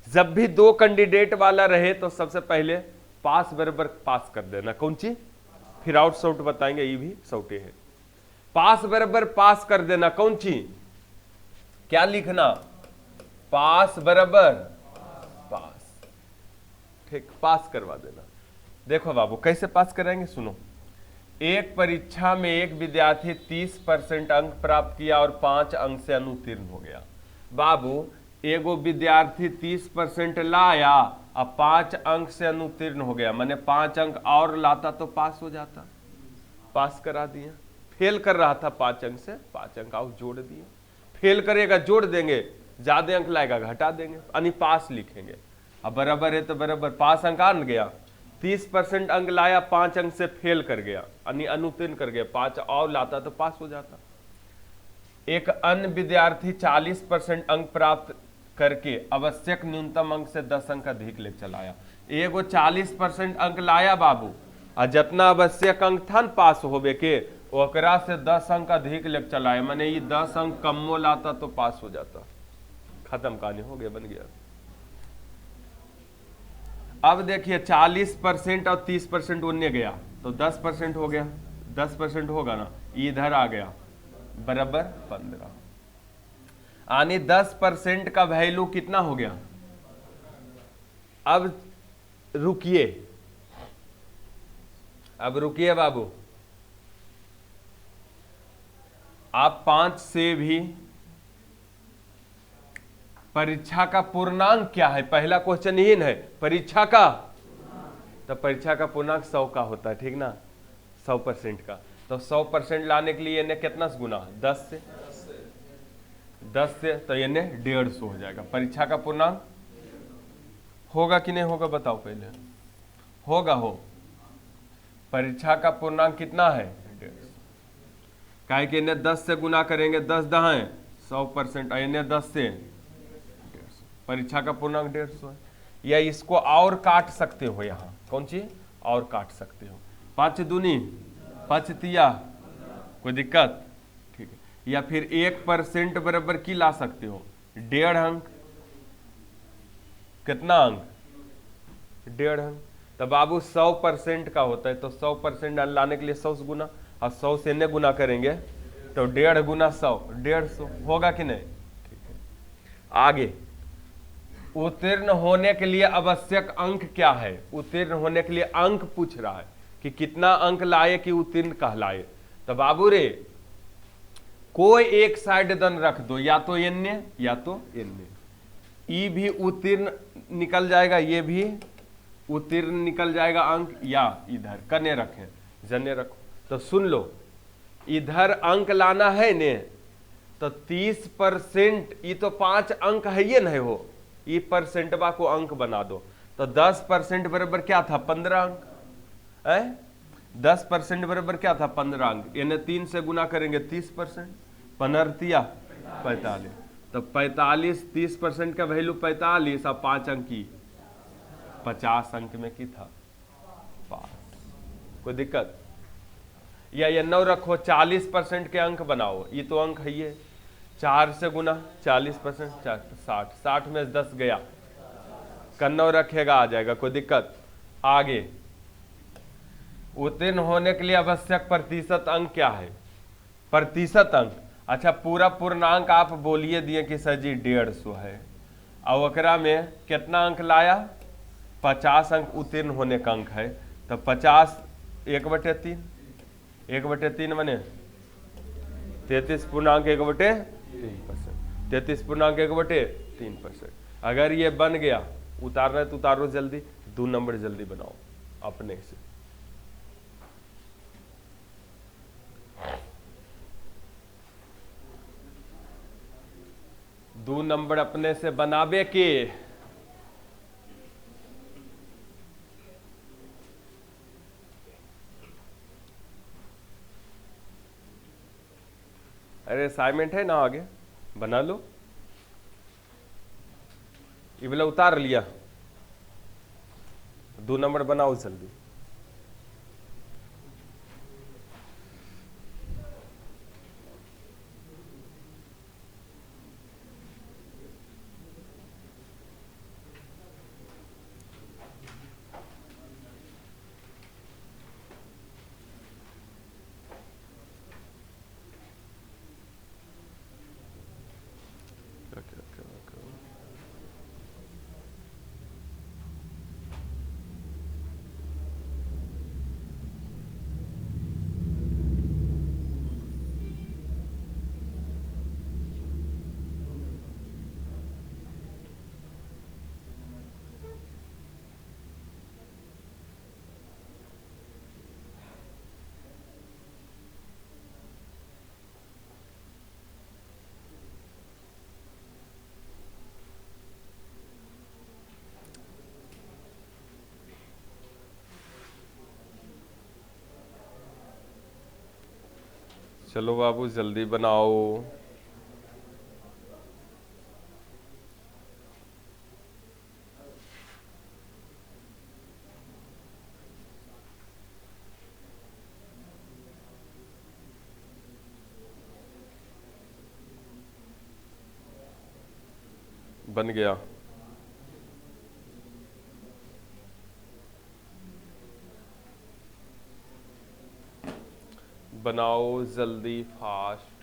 जब भी 2 कैंडिडेट वाला रहे तो सबसे पहले पास बराबर पास कर देना। कौन चीज? फिर आउट साउट बताएंगे, ये भी सौटे है। पास बराबर पास कर देना। कौन चीज? क्या लिखना? पास बराबर पास। ठीक, पास करवा देना। देखो बाबू कैसे पास कराएंगे, सुनो। एक परीक्षा में एक विद्यार्थी 30% अंक प्राप्त किया और 5 अंक से अनुत्तीर्ण हो गया। बाबू एगो विद्यार्थी 30% लाया और 5 अंक से अनुत्तीर्ण हो गया, माने 5 अंक और लाता तो पास हो जाता। पास करा दिया। फेल कर रहा था 5 अंक से, 5 अंक और जोड़ दिए। फेल करेगा जोड़ देंगे, ज्यादा अंक लाएगा घटा देंगे, यानी पास लिखेंगे। अब बराबर है तो बराबर, पास अंक आ गया। 30% अंक लाया, 5 अंक से फेल कर गया, यानी अनुत्तीर्ण कर गया, 5 और लाता तो पास हो जाता। एक अन्य विद्यार्थी 40% अंक प्राप्त करके आवश्यक न्यूनतम अंक से 10 अंक अधिक ले चलाया। एगो 40% अंक लाया बाबू, और जितना आवश्यक अंक था न पास होवे के, ओकरा से 10 अंक अधिक ले चलाया, माने ये 10 अंक कमो लाता तो पास हो जाता। खत्म कहानी, हो गया, बन गया। अब देखिए 40% और 30% उन्ने गया तो 10% हो गया। 10% होगा ना, इधर आ गया बराबर 15। यानी 10% का वैल्यू कितना हो गया? अब रुकिए, अब रुकिए बाबू। आप 5 से भी परीक्षा का पूर्णांक क्या है? पहला क्वेश्चन ही है परीक्षा का, तो परीक्षा का पूर्णांक 100 का होता है, ठीक ना? 100% का। तो 100% लाने के लिए इन्हें कितना से गुना? 10 से। 10 से, तो यानी 150 हो जाएगा। परीक्षा का पूर्णांक होगा कि नहीं होगा बताओ पहले। होगा हो। परीक्षा का पूर्णांक कितना है 150। काहे कि इन्हें 10 से गुना करेंगे, 10 दहाएं 100%, इन्हें 10 से 150। परीक्षा का पूर्णांक 150 है। या इसको और काट सकते हो, यहाँ कौन चीज और काट सकते हो, 5 दूनी 5 तिया, कोई दिक्कत, ठीक है। या फिर 1% बराबर की ला सकते हो, 1.5 अंक। कितना अंक 1.5 अंक। तो बाबू 100% का होता है, तो 100% लाने के लिए 100 से गुना, और 100 से ने गुना करेंगे तो 1.5 गुना 100, 150 होगा कि नहीं। ठीक है, आगे उत्तीर्ण होने के लिए आवश्यक अंक क्या है। उत्तीर्ण होने के लिए अंक पूछ रहा है कि कितना अंक लाए कि उत्तीर्ण कहलाए। तो बाबू रे कोई एक साइड दन रख दो, या तो एन्य या तो एन्य। ई भी उत्तीर्ण निकल जाएगा, ये भी उत्तीर्ण निकल जाएगा अंक, या इधर कने रखें जने रखो। तो सुन लो, इधर अंक लाना है ने, तो 30%, ये तो 5 अंक है ये नहीं हो, ये परसेंटवा को अंक बना दो। तो 10% बराबर क्या था 15 अंक है। 10% बराबर क्या था 15 अंक, यानी 3 से गुना करेंगे 30%, 15 45। तो 45 30% का वैल्यू 45 और 5 अंक की 50 अंक में की था पास। कोई दिक्कत। या ये 9 रखो, 40% के अंक बनाओ, ये तो अंक है ये, 4 से गुना 40%, 60, 60 में 10 गया, कन्नौ रखेगा आ जाएगा, कोई दिक्कत। आगे उत्तीर्ण होने के लिए आवश्यक प्रतिशत अंक क्या है। प्रतिशत अंक, अच्छा पूरा पूर्णांक आप बोलिए दिए कि सर जी 150 है, और ओकरा में कितना अंक लाया 50 अंक उत्तीर्ण होने का अंक है। तो 50 1/3, 1/3 बने 33 पूर्णांक 1/3%, 33 पूर्णांक 1/3%। अगर ये बन गया, उतारना है तो उतारो जल्दी, 2 नंबर जल्दी बनाओ अपने से। दो नंबर अपने से बनावे के। अरे असाइनमेंट है ना, आगे बना लो। ये बोला उतार लिया, 2 नंबर बनाओ जल्दी। चलो बाबू जल्दी बनाओ। बन गया। बनाओ जल्दी फास्ट।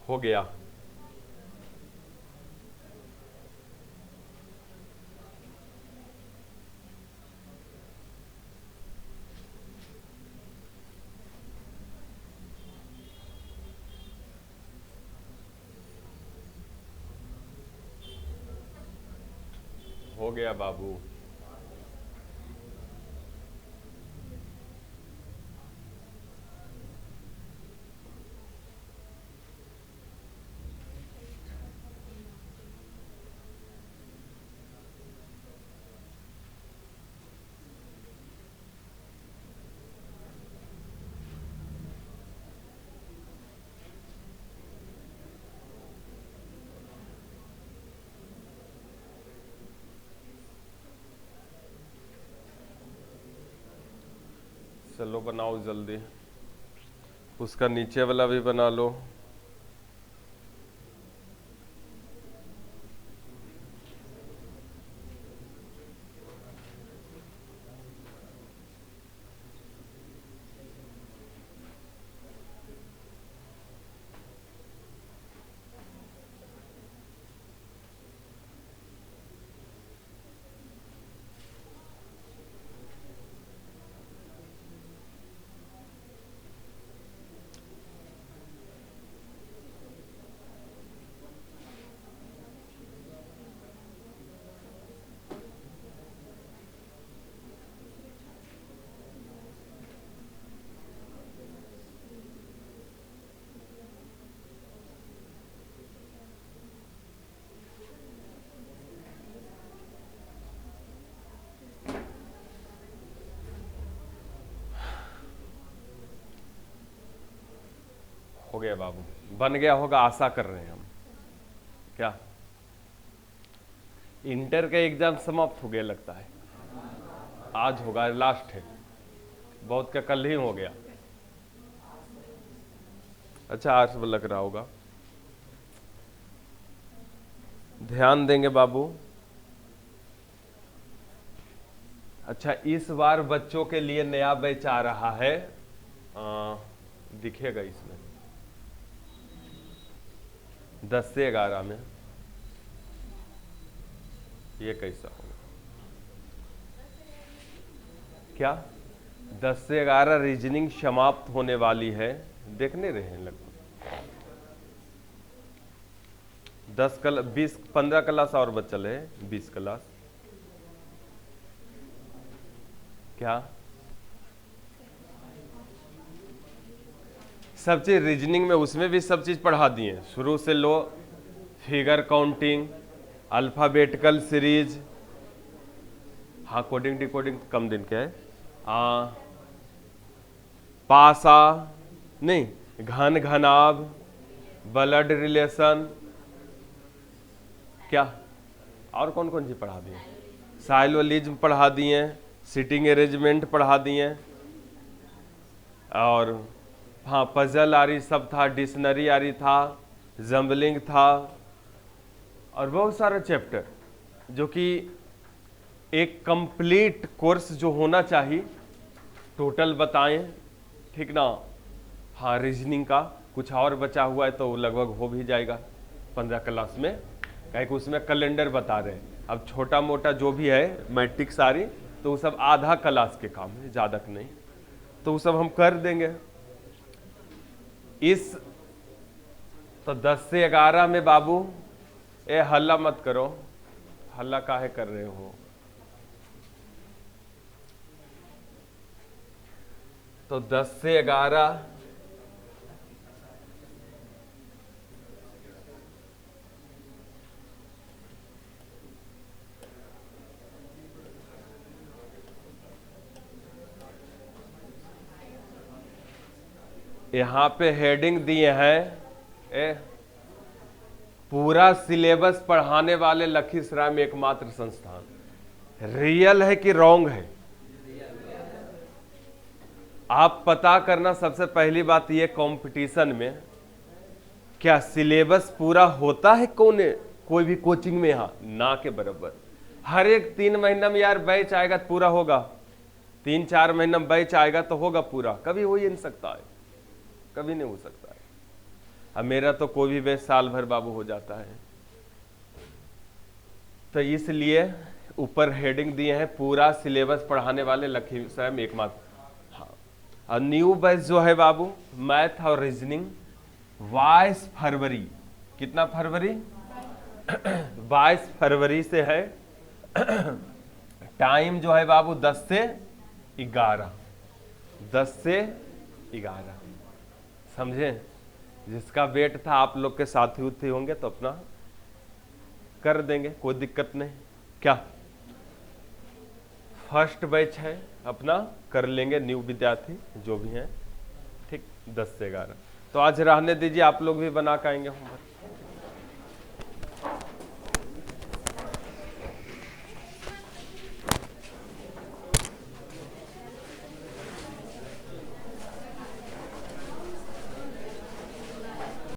हो गया। हो गया बाबू। चलो बनाओ जल्दी, उसका नीचे वाला भी बना लो। हो गया बाबू, बन गया होगा, आशा कर रहे हैं हम। क्या इंटर का एग्जाम समाप्त हो गया लगता है? आज होगा, लास्ट है, बहुत का कल ही हो गया। अच्छा, आज लग रहा होगा। ध्यान देंगे बाबू। अच्छा, इस बार बच्चों के लिए नया बैच आ रहा है, दिखेगा इसमें 10 से 11 में। ये कैसा होगा? क्या 10 से 11 रीजनिंग समाप्त होने वाली है, देखने रहे हैं लगभग 15 क्लास और बचल है, 20 क्लास। क्या सब चीज रीजनिंग में, उसमें भी सब चीज पढ़ा दिए शुरू से लो, फिगर काउंटिंग, अल्फाबेटिकल सीरीज। हाँ, कोडिंग डिकोडिंग कम दिन क्या है। हाँ, पासा नहीं, घन घनाभ, ब्लड रिलेशन। क्या और कौन कौन सी पढ़ा दिए? साइलोलिज्म पढ़ा दिए, सिटिंग अरेंजमेंट पढ़ा दिए, और हाँ पजल आरी सब था, डिक्शनरी आरी था, जम्बलिंग था, और बहुत सारा चैप्टर जो कि एक कंप्लीट कोर्स जो होना चाहिए टोटल बताएं, ठीक ना। हाँ, रीजनिंग का कुछ और बचा हुआ है तो लगभग हो भी जाएगा 15 क्लास में, कहीं कि उसमें कैलेंडर बता रहे हैं। अब छोटा मोटा जो भी है मैट्रिक सारी, तो वो सब आधा क्लास के काम है, ज़्यादा नहीं, तो वो सब हम कर देंगे। इस तो 10 से 11 में बाबू, ए हल्ला मत करो, हल्ला काहे कर रहे हो? तो 10 से 11 यहाँ पे हेडिंग दिए हैं, पूरा सिलेबस पढ़ाने वाले लखीसराय में एकमात्र संस्थान। रियल है कि रॉन्ग है? आप पता करना सबसे पहली बात ये, कंपटीशन में क्या सिलेबस पूरा होता है कोई भी कोचिंग में? यहाँ ना के बराबर। हर एक 3 महीना में यार बैच आएगा तो पूरा होगा, 3-4 महीना में बैच आएगा तो होगा पूरा, कभी हो ही नहीं सकता है, कभी नहीं हो सकता है। अब मेरा तो कोई भी बैच साल भर बाबू हो जाता है। तो इसलिए ऊपर हेडिंग दिए हैं, पूरा सिलेबस पढ़ाने वाले लखीसराय में एकमात्र। हाँ, न्यू बैच जो है बाबू, मैथ और रीजनिंग 22 फरवरी, कितना फरवरी? 22 फरवरी से है, टाइम जो है बाबू 10 से 11, 10 से 11, समझे। जिसका वेट था आप लोग के साथी उथी होंगे तो अपना कर देंगे, कोई दिक्कत नहीं। क्या फर्स्ट बैच है अपना कर लेंगे, न्यू विद्यार्थी जो भी हैं, ठीक। 10 से 11 तो आज रहने दीजिए, आप लोग भी बना के आएंगे होमवर्क।